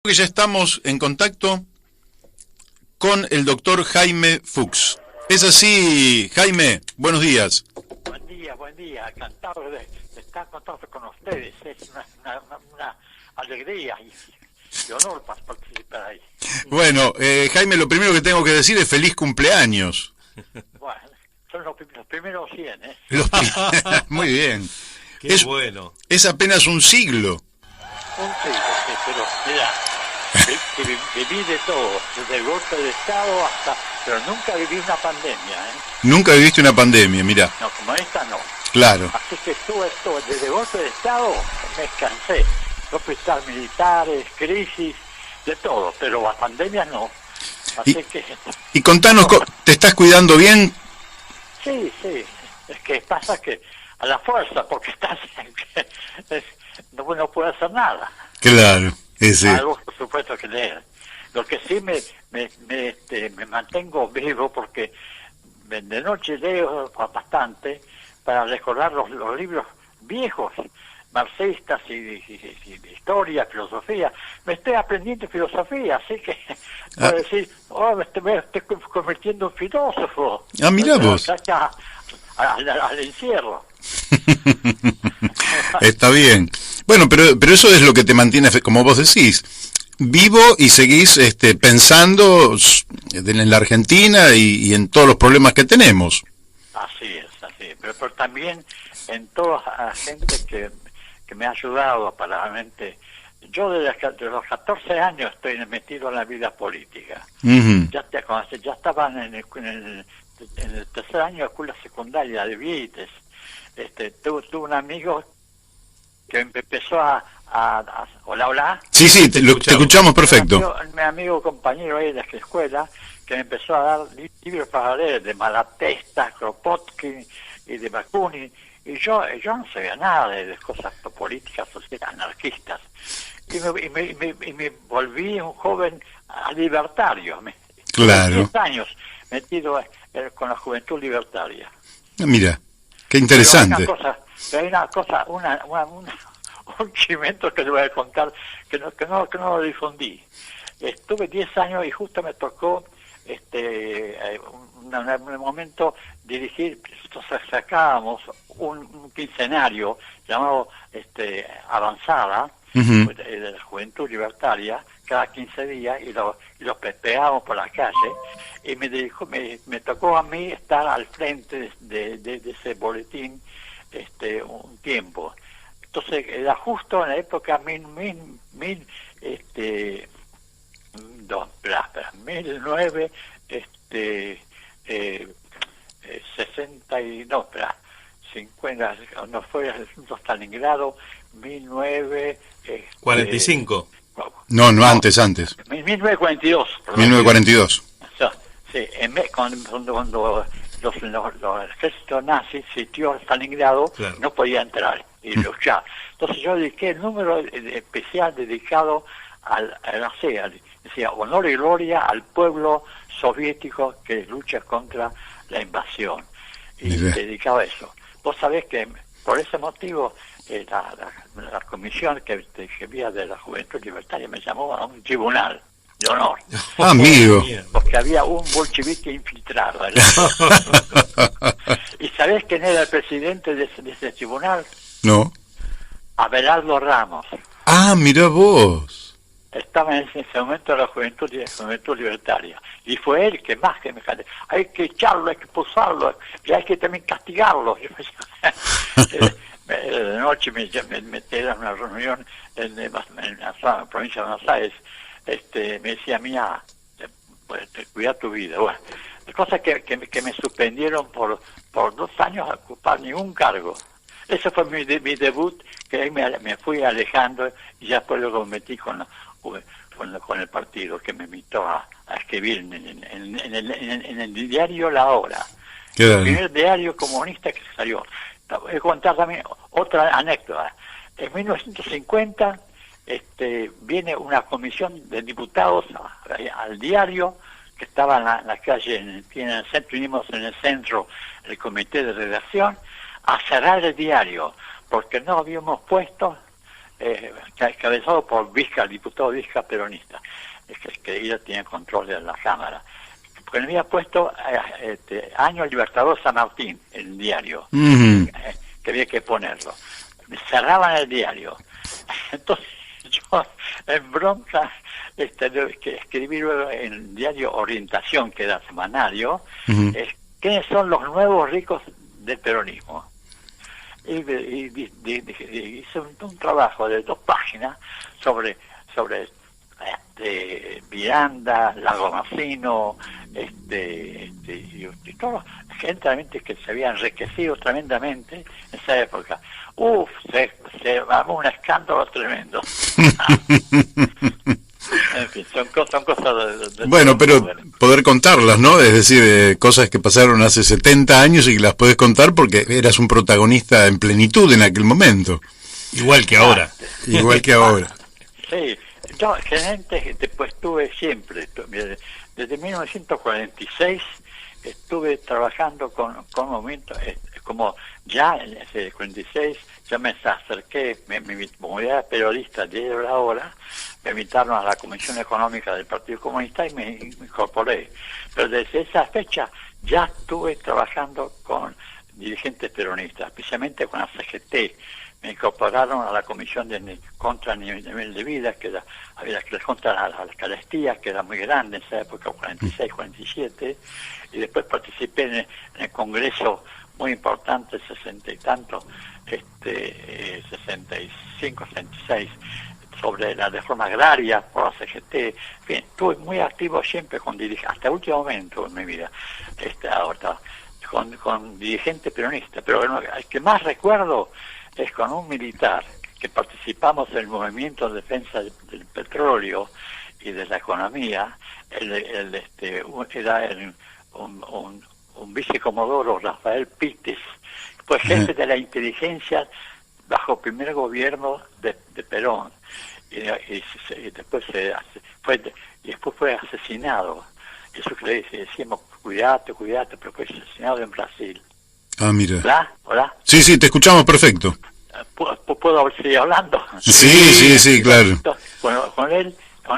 Que ya estamos en contacto con el doctor Jaime Fuchs. ¿Es así, Jaime? Buenos días. Buen día, encantado de estar en contacto con ustedes. Es una alegría y honor para participar ahí. Bueno, Jaime, lo primero que tengo que decir es feliz cumpleaños. Bueno, son los primeros 100, ¿eh? Muy bien. Qué bueno. Es apenas un siglo. Un siglo, sí, pero mira, viví de todo, desde el golpe de Estado hasta... Pero nunca viví una pandemia, ¿eh? Nunca viviste una pandemia, mirá. No, como esta no. Claro. Así que estuve todo, desde el golpe de Estado me cansé. Hospitales militares, crisis, de todo, pero las pandemias no. Así que... Y contanos, ¿te estás cuidando bien? Sí, es que pasa que a la fuerza, porque estás no puede hacer nada. Claro, ese. Algo, por supuesto, que leer. Lo que sí me mantengo vivo, porque de noche leo bastante para recordar los libros viejos, marxistas y de historia, filosofía. Me estoy aprendiendo filosofía, así que puedo decir, me estoy convirtiendo en filósofo. Mirá vos. Al encierro. Está bien. Bueno, pero eso es lo que te mantiene, como vos decís, vivo y seguís pensando en la Argentina y en todos los problemas que tenemos. Así es. Pero también en toda la gente que me ha ayudado para realmente... Yo desde los 14 años estoy metido en la vida política. Uh-huh. Ya estaban en el tercer año de escuela secundaria de Vieites. Tuve un amigo que empezó hola. Sí, te escuchamos perfecto. Mi amigo compañero ahí de la escuela, que me empezó a dar libros para leer de Malatesta, Kropotkin y de Bakunin, y yo no sabía nada de cosas políticas, sociales, anarquistas, y me volví un joven libertario. Claro. 10 años metido con la juventud libertaria. Mira, qué interesante. Pero hay una cosa, un chimento que le voy a contar que no lo difundí. Estuve 10 años y justo me tocó un momento dirigir. Entonces sacábamos un quincenario llamado Avanzada, uh-huh, de la Juventud Libertaria, cada 15 días, y los pegábamos por la calle, y me tocó a mí estar al frente de ese boletín un tiempo. Entonces era justo en la época 50, no fue el asunto Stalingrado, 45. No, antes. 1942. Perdón. 1942. Sí, cuando los ejércitos nazis sitió Stalingrado, claro, no podía entrar y luchar. Entonces yo dediqué el número especial dedicado decía honor y gloria al pueblo soviético que lucha contra la invasión. Y dedicaba a eso. Vos sabés que por ese motivo la comisión que había de la Juventud Libertaria me llamó a un tribunal de honor. Amigo. Porque había un bolchevique infiltrado. ¿Y sabés quién era el presidente de ese tribunal? No. Abelardo Ramos. Mirá vos. Estaba en ese momento la Juventud Libertaria. Y fue él que más que me dijo, hay que echarlo, hay que posarlo, y hay que también castigarlo. De noche me era una reunión en la provincia de Buenos Aires. Me decía, mira, pues, cuida tu vida. Bueno, cosas que me suspendieron por 2 años a ocupar ningún cargo. Ese fue mi debut, que ahí me fui alejando y ya después luego me metí con el partido, que me invitó a escribir en el diario La Hora. Claro. El primer diario comunista que salió. Voy a contar también otra anécdota. En 1950 viene una comisión de diputados al diario, que estaba en la calle, en el centro, vinimos en el centro, el comité de redacción, a cerrar el diario, porque no habíamos puesto cabezado por Vizca, el diputado Vizca peronista, que ella tenía control de la Cámara. Porque me había puesto Año Libertador San Martín, el diario, que había que ponerlo. Me cerraban el diario. Entonces yo, en bronca, que escribí luego en el diario Orientación, que era semanario, ¿quiénes son los nuevos ricos del peronismo? Y hice un trabajo de 2 páginas sobre Miranda, Lago Macino, y todo, gente realmente que se había enriquecido tremendamente en esa época. Se armó un escándalo tremendo. En fin, son cosas de bueno, pero poder contarlas, ¿no? Es decir, cosas que pasaron hace 70 años y que las podés contar porque eras un protagonista en plenitud en aquel momento. Igual que ahora. Igual que ahora. Sí, yo generalmente después estuve siempre, desde 1946 estuve trabajando con movimientos, como ya en ese 46 yo me acerqué, como era periodista de la hora, me invitaron a la Comisión Económica del Partido Comunista y me incorporé. Pero desde esa fecha ya estuve trabajando con dirigentes peronistas, especialmente con la CGT. Me incorporaron a la Comisión contra el nivel de vida, contra la carestía, que era muy grande en esa época, 46, 47, y después participé en el Congreso muy importante, 60 y tanto, 65, 66, sobre la reforma agraria por la CGT. En fin, estuve muy activo siempre con dirigentes, hasta el último momento en mi vida, ahora, con dirigentes peronistas, pero el que más recuerdo es con un militar que participamos en el movimiento de defensa del petróleo y de la economía. Era un vicecomodoro, Rafael Pites, fue jefe de la inteligencia bajo el primer gobierno de Perón, y después fue asesinado. Eso que le decíamos, cuidate, pero fue asesinado en Brasil. Ah, mira. ¿Hola? Sí, te escuchamos perfecto. ¿Puedo seguir hablando? Sí, claro. Con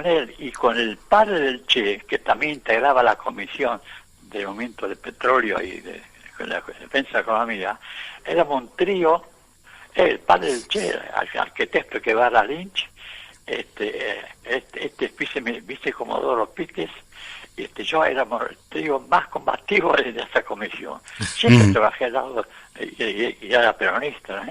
él y con el padre del Che, que también integraba la comisión de movimiento de petróleo y de la defensa de la economía, éramos un trío. El padre del Che, arquitecto Guevara Lynch, vicecomodoro Pites, yo éramos el trío más combativo de esa comisión. Siempre trabajé al lado, y era peronista,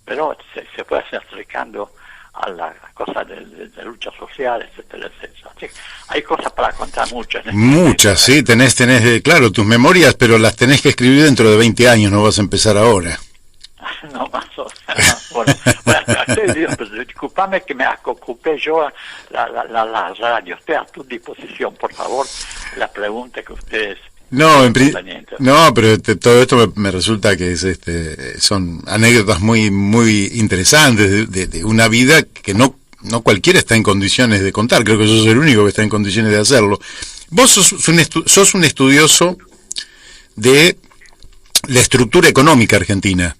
pero se fue acercando a la cosa de lucha social, etcétera. Así, hay cosas para contar muchas. Muchas, sí, tenés, claro, tus memorias, pero las tenés que escribir dentro de 20 años, no vas a empezar ahora. No, más o menos. Bueno, disculpame que me ocupé yo la radio. Estoy a tu disposición, por favor, la pregunta que ustedes... No, pero todo esto me resulta que son anécdotas muy muy interesantes de una vida que no cualquiera está en condiciones de contar. Creo que sos el único que está en condiciones de hacerlo. Vos sos un estudioso de la estructura económica argentina.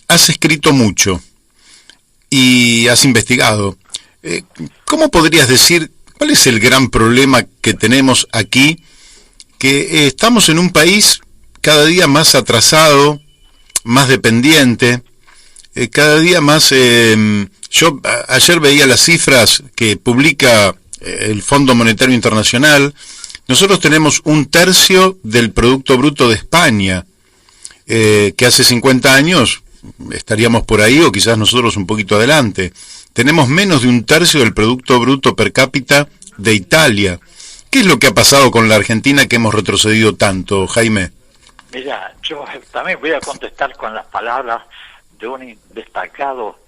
Has escrito mucho y has investigado. ¿Cómo podrías decir cuál es el gran problema que tenemos aquí? Que estamos en un país cada día más atrasado, más dependiente, cada día más... yo ayer veía las cifras que publica el Fondo Monetario Internacional. Nosotros tenemos 1/3 del Producto Bruto de España, que hace 50 años estaríamos por ahí, o quizás nosotros un poquito adelante. Tenemos menos de 1/3 del Producto Bruto per cápita de Italia. ¿Qué es lo que ha pasado con la Argentina que hemos retrocedido tanto, Jaime? Mira, yo también voy a contestar con las palabras de un destacado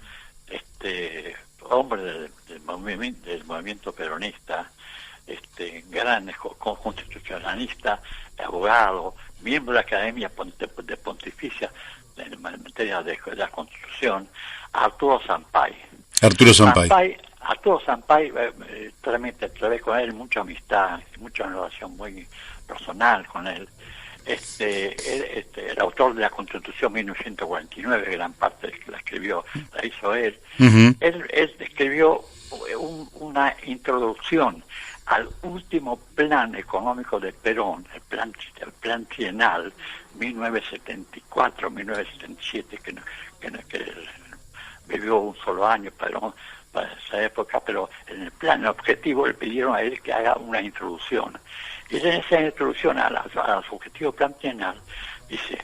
hombre del movimiento peronista, gran constitucionalista, abogado, miembro de la Academia Pontificia en materia de la Constitución, Arturo Sampay. Arturo Sampay, realmente trabajé con él mucha amistad, mucha relación muy personal con él. el autor de la Constitución 1949, gran parte de que la escribió, la hizo él. Ujú. Él escribió una introducción al último plan económico de Perón, el plan trienal 1974-1977, que vivió un solo año Perón para esa época, pero en el plan objetivo le pidieron a él que haga una introducción. Y en esa introducción a los objetivos plan trienal dice: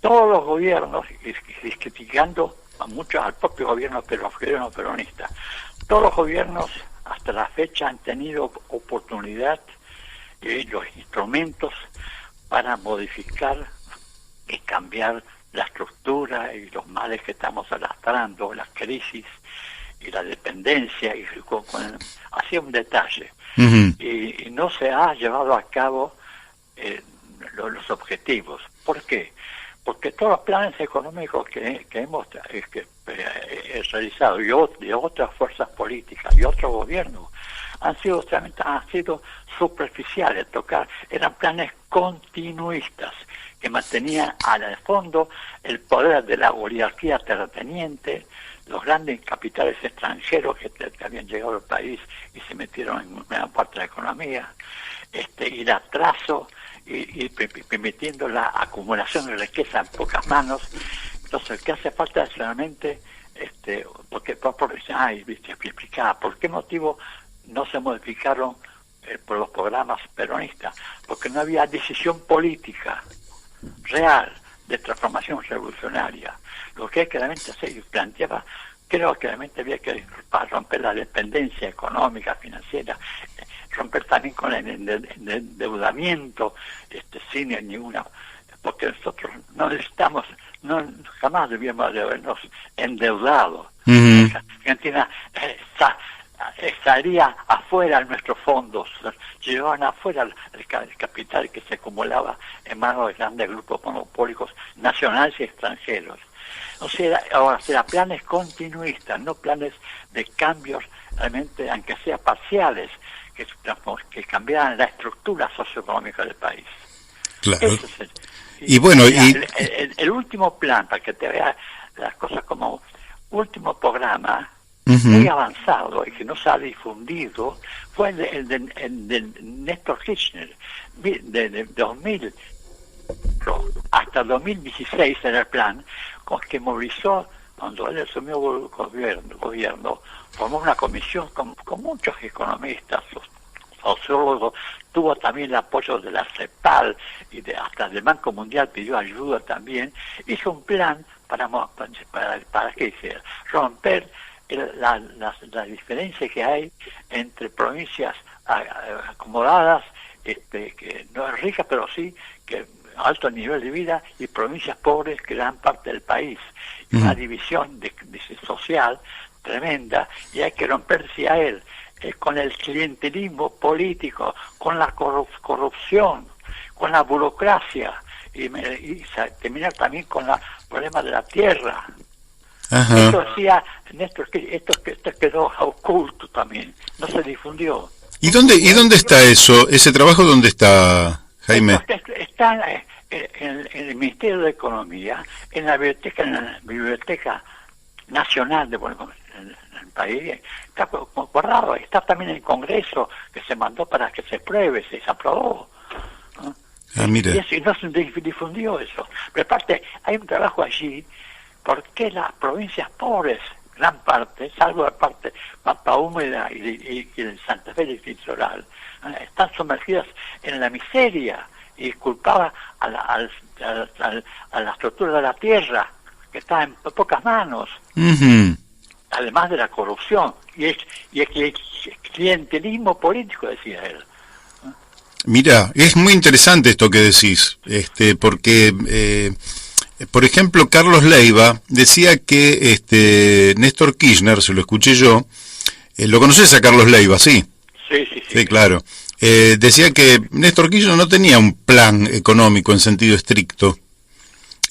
todos los gobiernos, y criticando a muchos al propio gobierno peronista, todos los gobiernos hasta la fecha han tenido oportunidad y los instrumentos para modificar y cambiar la estructura y los males que estamos arrastrando, la crisis y la dependencia, y hacía un detalle. Ujú. Y no se ha llevado a cabo los objetivos. ¿Por qué? Porque todos los planes económicos que hemos realizado, y de otras fuerzas políticas y otros gobiernos, han sido superficiales, eran planes continuistas que mantenían al fondo el poder de la oligarquía terrateniente, los grandes capitales extranjeros que habían llegado al país y se metieron en una parte de la economía, y el atraso y permitiendo la acumulación de riqueza en pocas manos. Entonces, ¿qué hace falta? Es realmente, porque explicaba por qué motivo no se modificaron por los programas peronistas, porque no había decisión política real de transformación revolucionaria. Lo que claramente se planteaba, creo que realmente había que romper la dependencia económica, financiera, romper también con el endeudamiento, sin ninguna, porque nosotros no necesitamos, jamás debíamos de habernos endeudado. Ujú. Argentina estaría afuera de nuestros fondos, llevaban afuera el capital que se acumulaba en manos de grandes grupos monopólicos nacionales y extranjeros. O sea, ahora será planes continuistas, no planes de cambios realmente, aunque sea parciales, que cambiaran la estructura socioeconómica del país. Claro. Ese es Y bueno, el último plan, para que te veas las cosas como último programa, Ujú. muy avanzado y que no se ha difundido, fue el de Néstor Kirchner, de 2000 hasta 2016 era el plan, con que movilizó, cuando él asumió gobierno, formó una comisión con muchos economistas, sociólogos, tuvo también el apoyo de la CEPAL y hasta el Banco Mundial pidió ayuda también. Hizo un plan para ¿qué hiciera? Romper la diferencia que hay entre provincias acomodadas, que no es rica, pero sí que alto nivel de vida, y provincias pobres, que gran parte del país. Una división social tremenda, y hay que romperse a él con el clientelismo político, con la corrupción, con la burocracia, y terminar también con el problema de la tierra. Ajá. Esto decía Néstor, esto quedó oculto también, no se difundió. ¿Y dónde está eso? ¿Ese trabajo dónde está, Jaime? Está en el Ministerio de Economía, en la Biblioteca Nacional de el país, está guardado. Está también en el Congreso, que se mandó para que se pruebe, se aprobó. Ah, mira. Y no se difundió eso. Pero aparte, hay un trabajo allí, porque las provincias pobres, gran parte, salvo la parte Pampa Húmeda y el Santa Fe del Litoral, están sumergidas en la miseria, y culpaba a la estructura de la tierra, que está en pocas manos, Ujú. además de la corrupción y el clientelismo político, decía él. Mira, es muy interesante esto que decís, porque, por ejemplo, Carlos Leiva decía que Néstor Kirchner, se lo escuché yo, ¿lo conoces a Carlos Leiva? Sí. Sí, claro. Decía que Néstor Kirchner no tenía un plan económico en sentido estricto.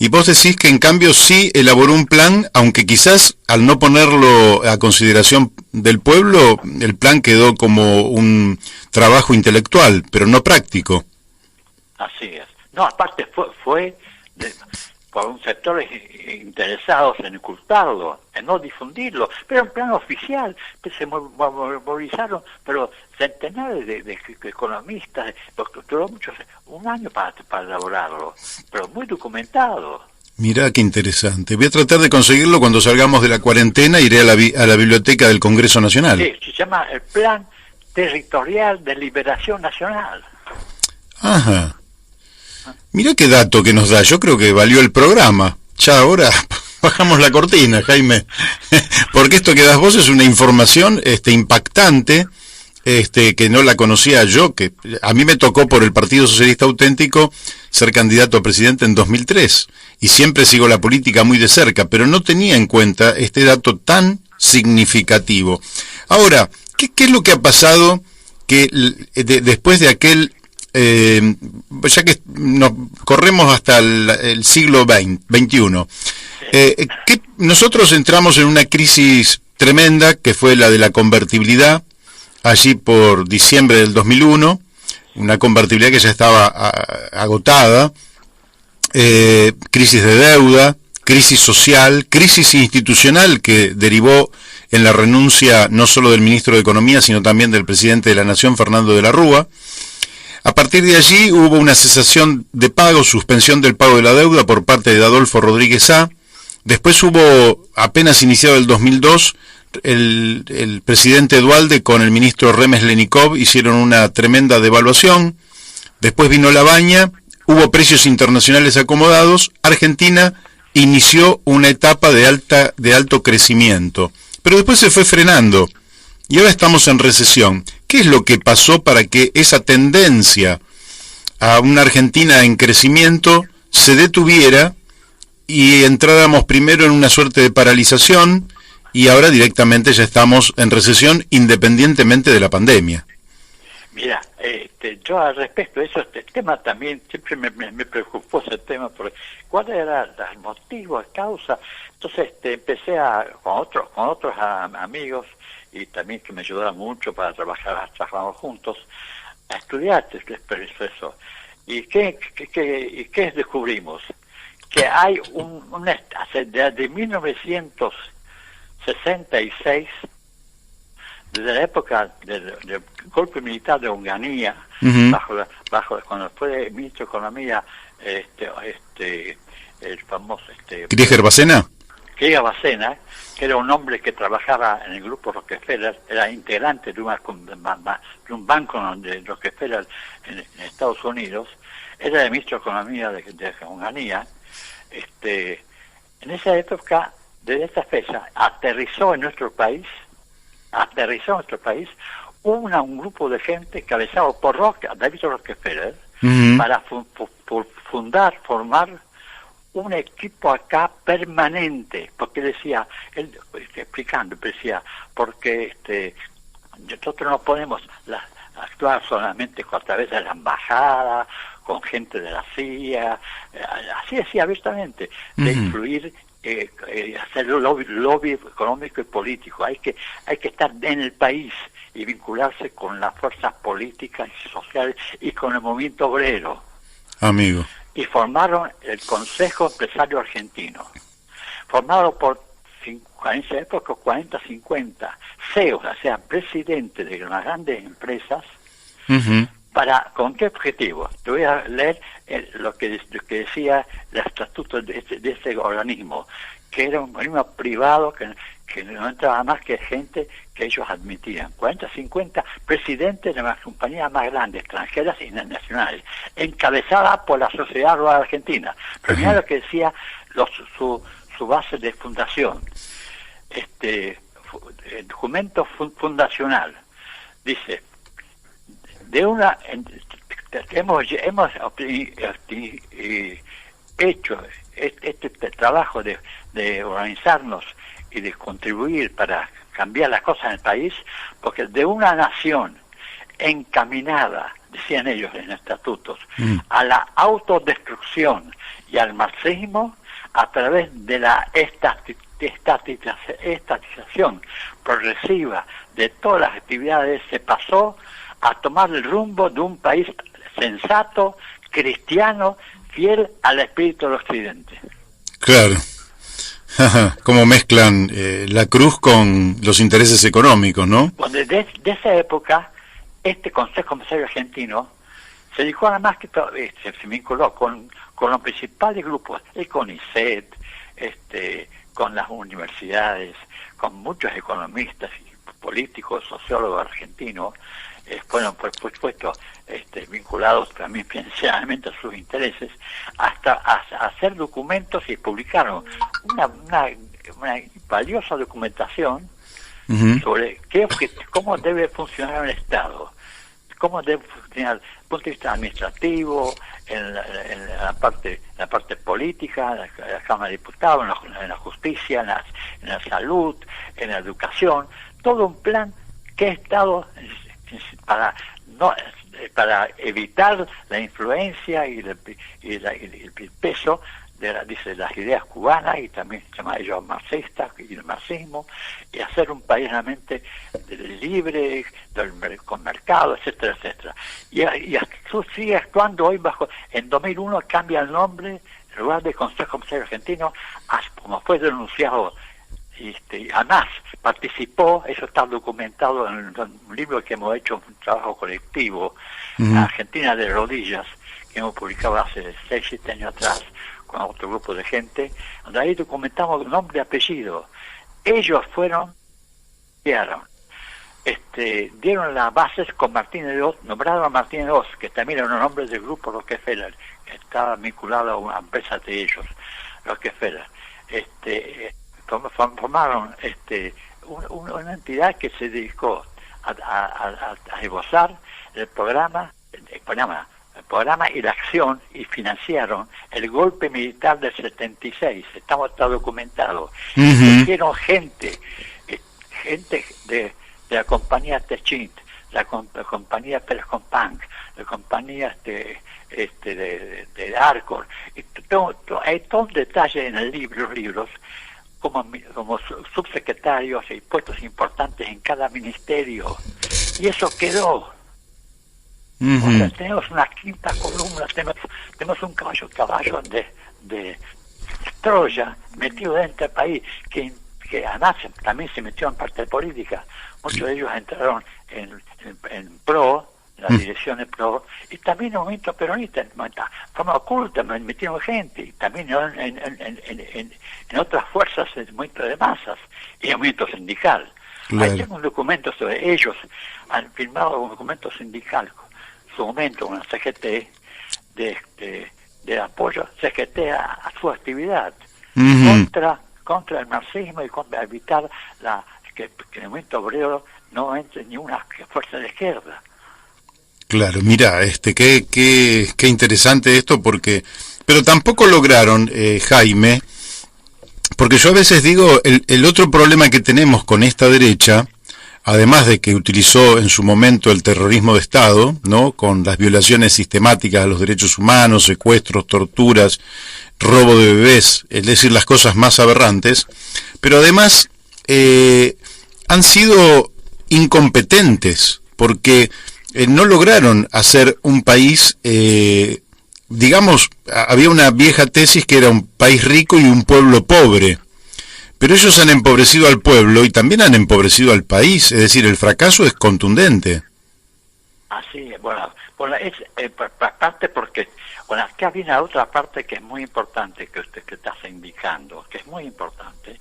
Y vos decís que en cambio sí elaboró un plan, aunque quizás al no ponerlo a consideración del pueblo, el plan quedó como un trabajo intelectual, pero no práctico. Así es. No, aparte fue por un sector interesados en ocultarlo, en no difundirlo, pero en plan oficial, pues se movilizaron, pero centenares de economistas, duró un año para elaborarlo, pero muy documentado. Mirá qué interesante. Voy a tratar de conseguirlo cuando salgamos de la cuarentena, iré a la biblioteca del Congreso Nacional. Sí, se llama el Plan Territorial de Liberación Nacional. Ajá. Mirá qué dato que nos da, yo creo que valió el programa. Ya ahora bajamos la cortina, Jaime, porque esto que das vos es una información impactante, que no la conocía yo, que a mí me tocó por el Partido Socialista Auténtico ser candidato a presidente en 2003, y siempre sigo la política muy de cerca, pero no tenía en cuenta este dato tan significativo. Ahora, ¿qué es lo que ha pasado que después de aquel... ya que nos corremos hasta el siglo XXI, que nosotros entramos en una crisis tremenda que fue la de la convertibilidad allí por diciembre del 2001, una convertibilidad que ya estaba agotada, crisis de deuda, crisis social, crisis institucional que derivó en la renuncia no solo del ministro de Economía sino también del presidente de la Nación, Fernando de la Rúa. A partir de allí hubo una cesación de pago, suspensión del pago de la deuda por parte de Adolfo Rodríguez A. Después hubo, apenas iniciado el 2002, el presidente Duhalde con el ministro Remes Lenikov hicieron una tremenda devaluación. Después vino la baña, hubo precios internacionales acomodados. Argentina inició una etapa de alto crecimiento, pero después se fue frenando y ahora estamos en recesión. ¿Qué es lo que pasó para que esa tendencia a una Argentina en crecimiento se detuviera y entráramos primero en una suerte de paralización y ahora directamente ya estamos en recesión independientemente de la pandemia? Mira, yo al respecto de eso, este tema también siempre me preocupó ese tema, porque cuál era el motivo, la causa. Entonces empecé con otros amigos y también que me ayudaron mucho para trabajamos juntos, a estudiar este proceso. ¿Y qué descubrimos? Que hay desde 1966, desde la época del golpe militar de Onganía, bajo cuando fue ministro de Economía, el famoso Krieger Bacena, que era un hombre que trabajaba en el grupo Rockefeller, era integrante de un banco de Rockefeller en Estados Unidos, era el ministro de Economía de Onganía. En esa época, desde esta fecha, aterrizó en nuestro país un grupo de gente cabezado por David Rockefeller, para formar un equipo acá permanente, porque decía, él explicando, decía, porque nosotros no podemos actuar solamente a través de la embajada, con gente de la CIA, así decía abiertamente, de influir, hacer lobby económico y político. Hay que estar en el país y vincularse con las fuerzas políticas y sociales y con el movimiento obrero. Amigo. Y formaron el Consejo Empresario Argentino, formado por en esa época 40-50 CEOs, o sea, presidentes de las grandes empresas. ¿Con qué objetivo? Te voy a leer lo que decía el estatuto de este organismo, que era un organismo privado que no entraba más que gente que ellos admitían. 40-50 presidentes de las compañías más grandes, extranjeras y nacionales, encabezada por la Sociedad Rural Argentina. Pero mira lo que decía su base de fundación. El documento fundacional dice: hemos hecho este trabajo de organizarnos y de contribuir para cambiar las cosas en el país, porque de una nación encaminada, decían ellos en estatutos, a la autodestrucción y al marxismo a través de la estatización progresiva de todas las actividades, se pasó a tomar el rumbo de un país sensato cristiano fiel al espíritu del occidente. Claro. Cómo mezclan la cruz con los intereses económicos, ¿no? Bueno, de esa época, este Consejo Empresario Argentino se dedicó a más que todo, se vinculó con los principales grupos, el CONICET, con las universidades, con muchos economistas y políticos, sociólogos argentinos, fueron por supuesto vinculados también financieramente a sus intereses, hasta a hacer documentos, y publicaron una valiosa documentación sobre cómo debe funcionar un Estado, cómo debe funcionar desde el punto de vista administrativo, en la parte política, en la Cámara de Diputados, en la justicia, en la salud, en la educación, todo un plan que ha estado para evitar la influencia y el peso de las ideas cubanas, y también se llama ellos marxistas y el marxismo, y hacer un país realmente libre, con mercado, etcétera, etcétera. Y sigue actuando hoy en 2001 cambia el nombre, en lugar de Consejo Empresario Argentino, como fue denunciado. Además participó, eso está documentado en un libro que hemos hecho, un trabajo colectivo, Argentina de rodillas, que hemos publicado hace 6-7 años atrás con otro grupo de gente, donde ahí documentamos nombre y apellido. Ellos dieron las bases con Martínez de Oz, nombraron a Martínez de Oz, que también era un nombre del grupo Rockefeller, que estaba vinculado a una empresa de ellos, Rockefeller. Formaron una entidad que se dedicó a esbozar el programa y la acción, y financiaron el golpe militar del 76. Está documentado. Hicieron gente de la compañía Techint, la compañía Pérez Companc, la compañía de Arcor, y hay todo un detalle en los libros, como subsecretarios y puestos importantes en cada ministerio, y eso quedó. O sea, tenemos una quinta columna, tenemos un caballo de Troya metido dentro del país, que además también se metió en parte política. Muchos de ellos entraron en PRO, la dirección de PRO, y también en el movimiento peronista, de forma oculta, metieron gente, y también en otras fuerzas del movimiento de masas y el movimiento sindical. Claro. Ahí tengo un documento sobre ellos, han firmado un documento sindical, su momento, una CGT, de apoyo CGT a su actividad, contra el marxismo, y contra evitar que el movimiento obrero no entre ni una fuerza de izquierda. Claro, mira, qué interesante esto, pero tampoco lograron, Jaime, porque yo a veces digo, el otro problema que tenemos con esta derecha, además de que utilizó en su momento el terrorismo de Estado, ¿no?, con las violaciones sistemáticas a los derechos humanos, secuestros, torturas, robo de bebés, es decir, las cosas más aberrantes, pero además han sido incompetentes, porque no lograron hacer un país, digamos, había una vieja tesis que era un país rico y un pueblo pobre, pero ellos han empobrecido al pueblo y también han empobrecido al país, es decir, el fracaso es contundente. Así, bueno es parte porque, acá viene otra parte que es muy importante, que usted que está indicando, que es muy importante,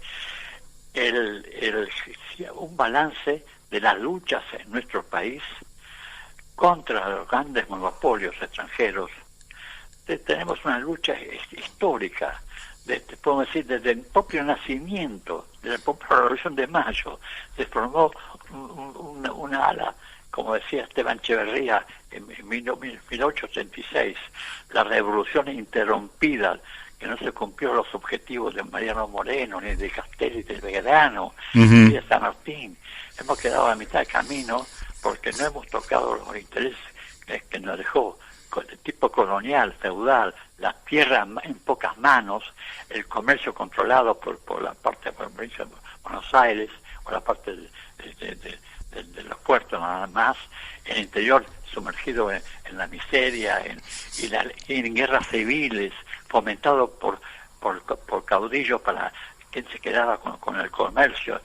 un balance de las luchas en nuestro país contra los grandes monopolios extranjeros. Tenemos una lucha histórica, podemos decir, desde el propio nacimiento de la propia Revolución de Mayo, se formó una ala, como decía Esteban Echeverría en 1886, la revolución interrumpida, que no se cumplió los objetivos de Mariano Moreno, ni de Castelli, de Belgrano, ni de San Martín. Hemos quedado a mitad de camino porque no hemos tocado los intereses que nos dejó de tipo colonial, feudal, la tierra en pocas manos, el comercio controlado por la parte de la provincia de Buenos Aires, por la parte de los puertos nada más, el interior sumergido en la miseria, en guerras civiles, fomentado por caudillos para que se quedara con el comercio,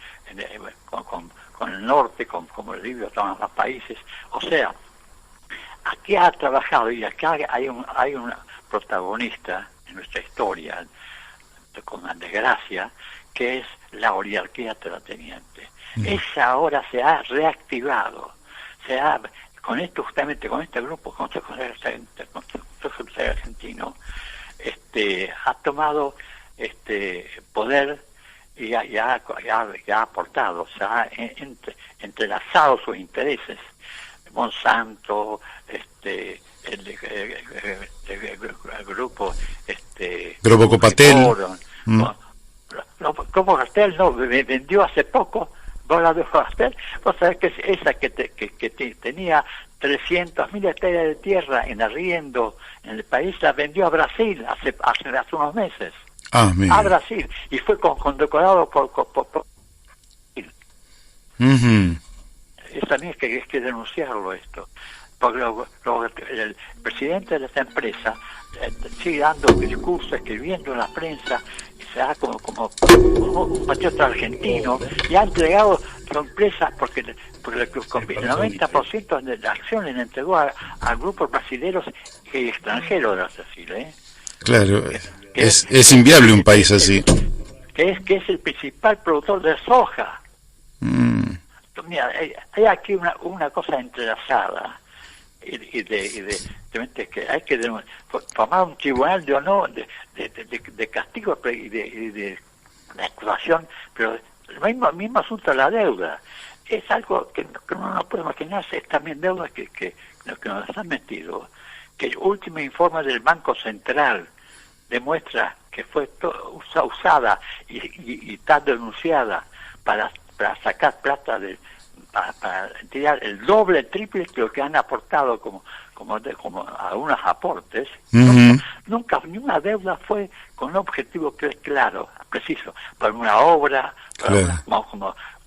con el norte, con Bolivia, todos los países. O sea, aquí ha trabajado, y acá hay un protagonista en nuestra historia, con la desgracia, que es la oligarquía terrateniente. Esa ahora se ha reactivado, justamente con este grupo, con el Consejo Argentino, ha tomado poder y ha aportado, o sea, ha entrelazado sus intereses. Monsanto, el grupo Grupo Copatel. Grupo Castel vendió hace poco, vos la de Castel, vos sabés que esa que tenía 300.000 hectáreas de tierra en arriendo en el país, la vendió a Brasil hace unos meses. A Brasil, y fue condecorado por Eso también es que denunciarlo esto, porque el presidente de esta empresa sigue dando discursos, escribiendo en la prensa, y se da como un patriota argentino, y ha entregado su empresa porque el 90% de la acción le entregó a grupos brasileños y extranjeros de Brasil, Claro, es inviable un país así. Que es el principal productor de soja. Mira, hay aquí una cosa entrelazada y que hay que formar un tribunal de honor, de castigo y de actuación, pero el mismo asunto de la deuda. Es algo que uno no puede imaginarse, es también deuda que nos han metido, que el último informe del Banco Central demuestra que fue usada y está denunciada para sacar plata para tirar el doble, el triple que lo que han aportado como algunos aportes. Nunca ninguna deuda fue con un objetivo que es claro, preciso, para una obra, para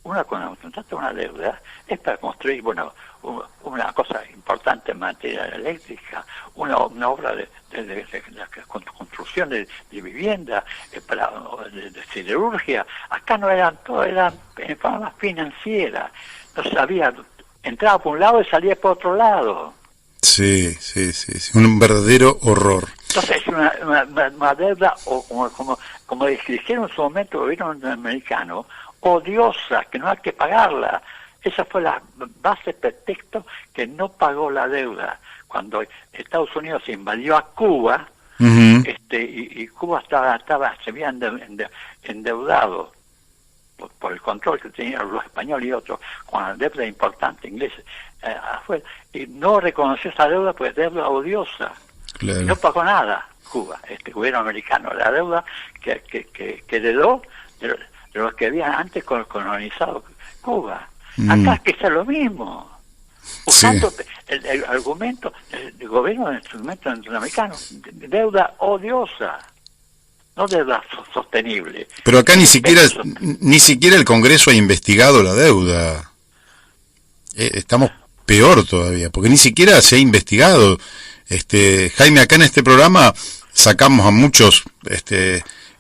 una deuda es para construir, una cosa importante en materia eléctrica, una obra de construcción de vivienda, de siderurgia. Acá no eran todo, eran en forma financiera. No sabía, entraba por un lado y salía por otro lado. Sí, un verdadero horror. Entonces es una deuda, o como dijeron en su momento el gobierno norteamericano, odiosa, que no hay que pagarla. Esa fue la base, pretexto que no pagó la deuda. Cuando Estados Unidos invadió a Cuba, y Cuba se había endeudado por el control que tenían los españoles y otros, con la deuda importante inglesa afuera, y no reconoció esa deuda, pues deuda odiosa. Claro. Y no pagó nada Cuba, gobierno americano, la deuda que heredó de los que habían antes colonizado Cuba. Acá es que es lo mismo, usando el argumento del gobierno del instrumento norteamericano, deuda odiosa, no deuda sostenible. Pero acá ni siquiera el Congreso ha investigado la deuda. Estamos peor todavía, porque ni siquiera se ha investigado. Jaime, acá en este programa sacamos a muchos,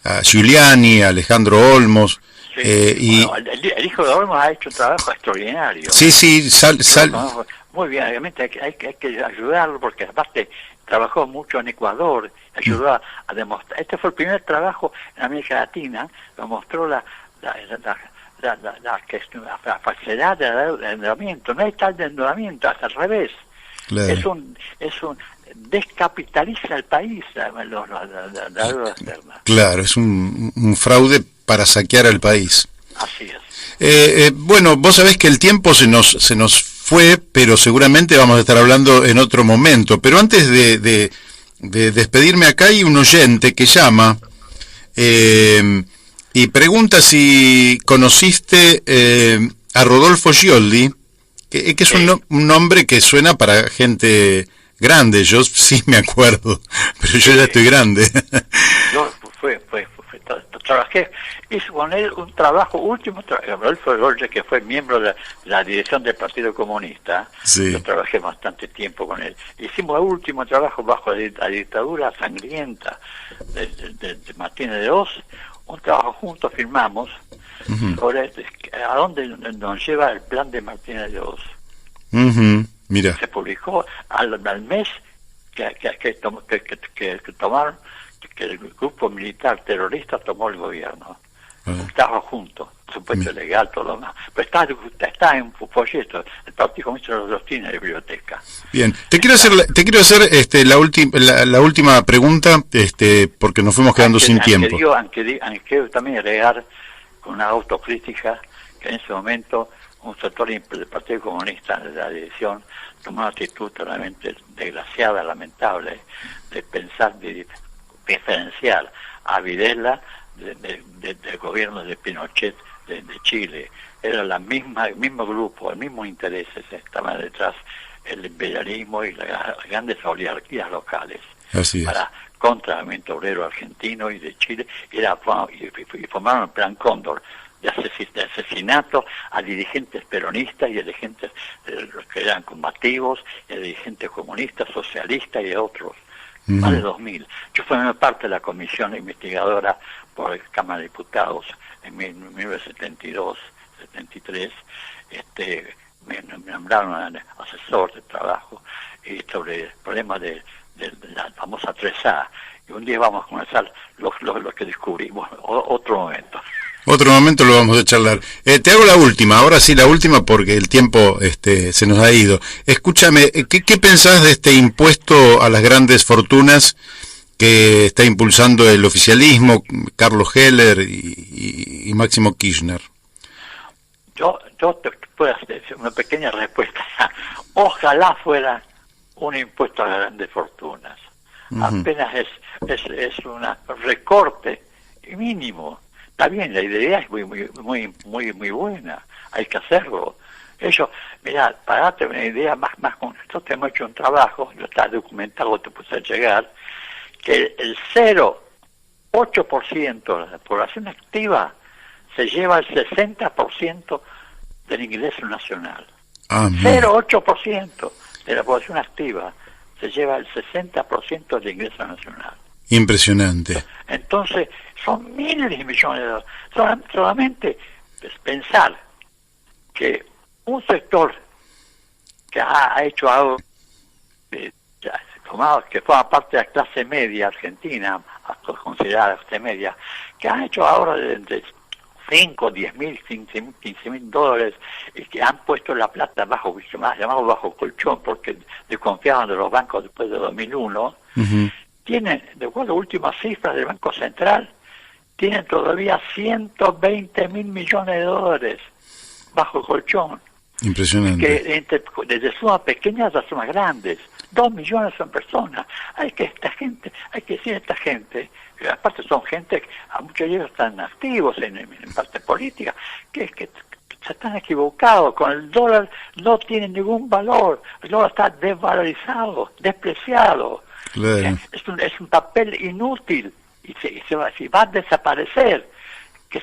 a Giuliani, a Alejandro Olmos. Sí, el hijo de Olmos ha hecho un trabajo extraordinario. Sí, muy bien, obviamente hay que ayudarlo, porque aparte trabajó mucho en Ecuador, ayudó a demostrar. Este fue el primer trabajo en América Latina, lo mostró la falsedad del endeudamiento. No hay tal de endeudamiento, hasta al revés. Claro. Es un descapitaliza el país, la deuda externa. Claro, es un fraude para saquear al país. Así es. Bueno, vos sabés que el tiempo se nos fue, pero seguramente vamos a estar hablando en otro momento. Pero antes de despedirme, acá hay un oyente que llama y pregunta si conociste a Rodolfo Scioldi, que es un nombre que suena para gente grande. Yo sí me acuerdo, pero yo ya estoy grande. No, fue hice con él un trabajo último, Rodolfo Roger, que fue miembro de la dirección del Partido Comunista. Sí. Yo trabajé bastante tiempo con él. Hicimos el último trabajo bajo la dictadura sangrienta de Martínez de Oz, un trabajo juntos firmamos sobre a dónde nos lleva el plan de Martínez de Oz. Mira. Se publicó al mes que tomaron, que el grupo militar terrorista tomó el gobierno. Estaba juntos, supuesto legal, todo lo demás. Pero está en un folleto, el Partido Comunista los tiene en la biblioteca. Bien, te quiero hacer la última pregunta, porque nos fuimos quedando sin tiempo. Aunque quiero también agregar con una autocrítica que en ese momento un sector del Partido Comunista de la dirección tomó una actitud totalmente desgraciada, lamentable, de pensar, de diferenciar a Videla del gobierno de Pinochet de Chile. Era el mismo grupo, el mismo intereses estaban detrás, el imperialismo y las grandes oligarquías locales. Así es. Para contra el movimiento obrero argentino y de Chile, y formaron el Plan Cóndor de asesinato a dirigentes peronistas y a dirigentes que eran combativos, y a dirigentes comunistas, socialistas y otros. Más de 2000. Yo formé parte de la comisión investigadora por la Cámara de Diputados en 1972, 73. Me nombraron asesor de trabajo y sobre el problema de la famosa 3A. Y un día vamos a comenzar lo que descubrimos. Otro momento. Otro momento lo vamos a charlar. Te hago la última, ahora sí la última porque el tiempo se nos ha ido. Escúchame, ¿qué pensás de este impuesto a las grandes fortunas que está impulsando el oficialismo, Carlos Heller y Máximo Kirchner? Yo te puedo hacer una pequeña respuesta. Ojalá fuera un impuesto a las grandes fortunas. Apenas es un recorte mínimo. Está bien, la idea es muy buena, hay que hacerlo. Mira, para darte una idea más nosotros hemos hecho un trabajo, yo está documentado, te puse a llegar, que el 0,8% de la población activa se lleva el 60% del ingreso nacional. 0,8% de la población activa se lleva el 60% del ingreso nacional. Impresionante. Entonces, son miles de millones de dólares. Solamente pensar que un sector que ha hecho algo que forma parte de la clase media argentina, considerada clase media, que ha hecho ahora de 5, 10 mil, 15 mil dólares, y que han puesto la plata bajo colchón, porque desconfiaban de los bancos después de 2001, tienen, de acuerdo a las últimas cifras del Banco Central, tienen todavía 120 mil millones de dólares bajo colchón. Impresionante. Que desde sumas pequeñas a sumas grandes. 2 millones son personas. Hay que decir a esta gente, aparte son gente, a muchos de ellos están activos en parte política, que se están equivocados. Con el dólar no tiene ningún valor. El dólar está desvalorizado, despreciado. Claro. Es un papel inútil y va a desaparecer. Que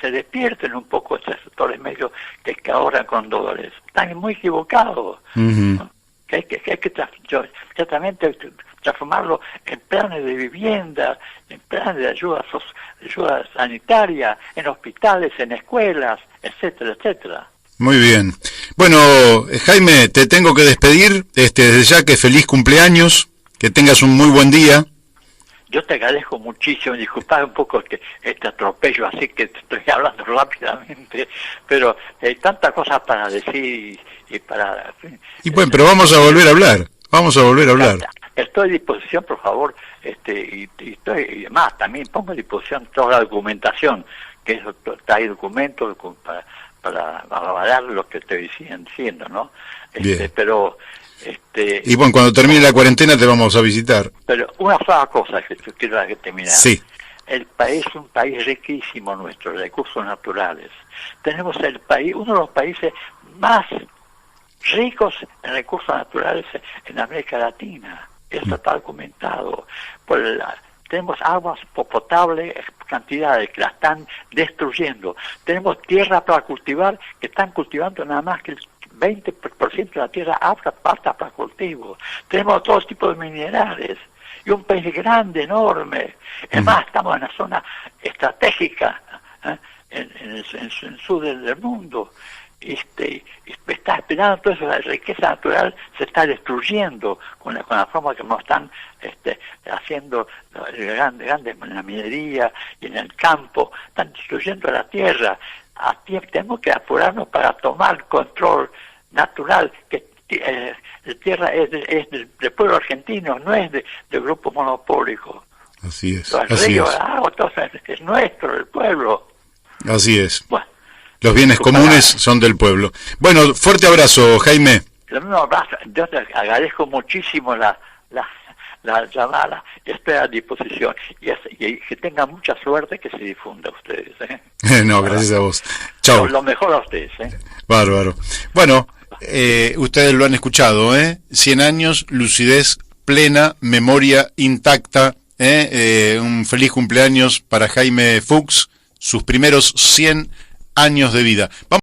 se despierten un poco estos sectores medios que ahorran con dólares. Están muy equivocados. Que hay que transformarlo en planes de vivienda, en planes de ayuda sanitaria, en hospitales, en escuelas, etcétera, etcétera. Muy bien. Bueno, Jaime, te tengo que despedir. Desde ya que feliz cumpleaños, que tengas un muy buen día. Yo te agradezco muchísimo, disculpad un poco que este atropello, así que te estoy hablando rápidamente, pero hay tantas cosas para decir y para... Y bueno, pero vamos a volver a hablar, Estoy a disposición, por favor, y además también pongo a disposición toda la documentación, que eso hay documentos para avalar lo que estoy diciendo, ¿no? Pero... y bueno, cuando termine la cuarentena te vamos a visitar. Pero una sola cosa que quiero terminar. Sí. El país es un país riquísimo nuestro, recursos naturales. Tenemos uno de los países más ricos en recursos naturales en América Latina. Eso está documentado por tenemos aguas potables, cantidades que la están destruyendo. Tenemos tierra para cultivar, que están cultivando nada más que el 20% de la tierra apta para cultivo. Tenemos todo tipo de minerales. Y un país grande, enorme. Es más, estamos en una zona estratégica, en el sur del mundo. Y está esperando toda esa riqueza natural, se está destruyendo con la forma que nos están haciendo grandes en la minería y en el campo, están destruyendo la tierra. Tenemos que apurarnos para tomar control natural, que la tierra es del pueblo argentino, no es del grupo monopólico. Así es. Los ríos, todo es nuestro, el pueblo. Así es. Bueno, los bienes comunes son del pueblo. Bueno, fuerte abrazo, Jaime. Lo mismo abrazo. Yo te agradezco muchísimo la llamada, estoy a disposición. Y que tengan mucha suerte, que se difunda a ustedes. No, gracias a vos. Chao. Lo mejor a ustedes. Bárbaro. Bueno, ustedes lo han escuchado, 100 años, lucidez plena, memoria intacta. Un feliz cumpleaños para Jaime Fuchs, sus primeros 100 años de vida. Vamos